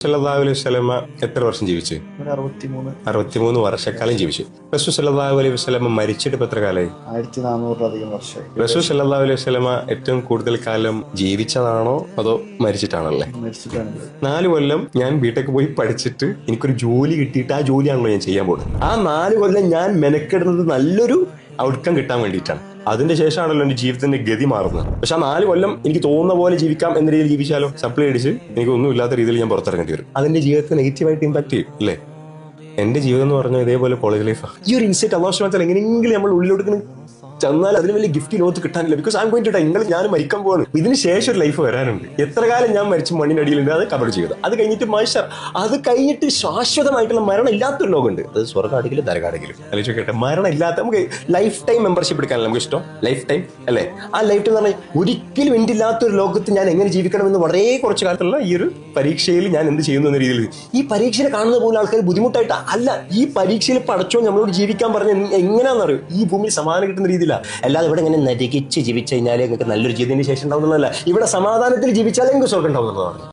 സല്ലല്ലാഹു അലൈഹി വസല്ലമ എത്ര വർഷം ജീവിച്ചു? 63 വർഷക്കാലം ജീവിച്ചു. റസൂൽ സല്ലല്ലാഹു അലൈഹി വസല്ലമ മരിച്ചിട്ട് ഇപ്പൊ എത്ര കാലമായി? 1400 വർഷമായി. റസൂൽ സല്ലല്ലാഹു അലൈഹി വസല്ലമ ഏറ്റവും കൂടുതൽ കാലം ജീവിച്ചതാണോ അതോ മരിച്ചിട്ടാണല്ലേ? മരിച്ചിട്ടാണ്. 4 കൊല്ലം ഞാൻ ബിടെക് പോയി പഠിച്ചിട്ട് എനിക്കൊരു ജോലി കിട്ടിയിട്ട് ആ ജോലിയാണല്ലോ ഞാൻ ചെയ്യാൻ പോകുന്നത്. ആ 4 കൊല്ലം ഞാൻ മെനക്കെടുന്നത് നല്ലൊരു ഔട്ട്കം കിട്ടാൻ വേണ്ടിയിട്ടാണ്. അതിന്റെ ശേഷമാണല്ലോ എന്റെ ജീവിതത്തിന്റെ ഗതി മാറുന്നത്. പക്ഷെ ആ 4 കൊല്ലം എനിക്ക് തോന്നുന്ന പോലെ ജീവിക്കാം എന്ന രീതിയിൽ ജീവിച്ചാലോ, സപ്ലൈ അടിച്ച് എനിക്ക് ഒന്നും ഇല്ലാത്ത രീതിയിൽ ഞാൻ പുറത്തിറങ്ങേണ്ടി വരും. അതിന്റെ ജീവിതത്തെ നെഗറ്റീവായിട്ട് ഇമ്പാക്ട് ചെയ്യും അല്ലേ? എന്റെ ജീവിതം എന്ന് പറഞ്ഞാൽ ഇതേപോലെ കോളേജ് ലൈഫാണ്. ഈ ഒരു ഇൻസൈറ്റ് അല്ലാഹു സുബ്ഹാനഹു വ തആല എങ്ങനെയെങ്കിലും നമ്മൾ ഉള്ളിലോട്ട് ചെന്നാൽ അതിന് വലിയ ഗിഫ്റ്റ് ലോകത്ത് കിട്ടാനില്ല. Because I am going to die. ഞാൻ മരിക്കാൻ പോവാണ്. ഇതിന് ശേഷം ഒരു ലൈഫ് വരാനുണ്ട്. എത്ര കാലം ഞാൻ മരിച്ച് മണ്ണിനടിയിലുണ്ട്, അത് കബർ ചെയ്ത് അത് കഴിഞ്ഞിട്ട് അത് കഴിഞ്ഞിട്ട് ശാശ്വതമായിട്ടുള്ള മരണം ഇല്ലാത്തൊരു ലോകമുണ്ട്. അത് സ്വർഗ്ഗാണെങ്കിലും നരകാണെങ്കിലും അല്ലെങ്കിൽ കേട്ടെ, മരണം ഇല്ലാത്ത നമുക്ക് ലൈഫ് ടൈം മെമ്പർഷിപ്പ് എടുക്കാനല്ല നമുക്ക് ഇഷ്ടം. ലൈഫ് ടൈം അല്ലേ? ആ ലൈഫ് ടൈം എന്ന് പറഞ്ഞാൽ ഒരിക്കലും എൻ്റെ ഇല്ലാത്തൊരു ലോകത്ത് ഞാൻ എങ്ങനെ ജീവിക്കണമെന്ന് വളരെ കുറച്ച് കാലത്തുള്ള ഈ ഒരു പരീക്ഷയിൽ ഞാൻ എന്ത് ചെയ്യുന്നു എന്ന രീതിയിൽ ഈ പരീക്ഷയെ കാണുന്ന പോലെ ആൾക്കാർ ബുദ്ധിമുട്ടായിട്ട് അല്ല, ഈ പരീക്ഷയിൽ പടച്ചോ നമ്മളോട് ജീവിക്കാൻ പറഞ്ഞ എങ്ങനെയാണെന്നറിയോ? ഈ ഭൂമിയിൽ സമാധാനം കിട്ടുന്ന രീതിയിലാണ്. അല്ലാതെ ഇവിടെ ഇങ്ങനെ നരകിച്ച് ജീവിച്ചു കഴിഞ്ഞാൽ നിങ്ങൾക്ക് നല്ലൊരു ജീവിതത്തിന് ശേഷം ഉണ്ടാവുന്നതല്ല. ഇവിടെ സമാധാനത്തിൽ ജീവിച്ചാലേ നിങ്ങൾക്ക് സ്വർഗ്ഗം ഉണ്ടാവുന്നതാണ്.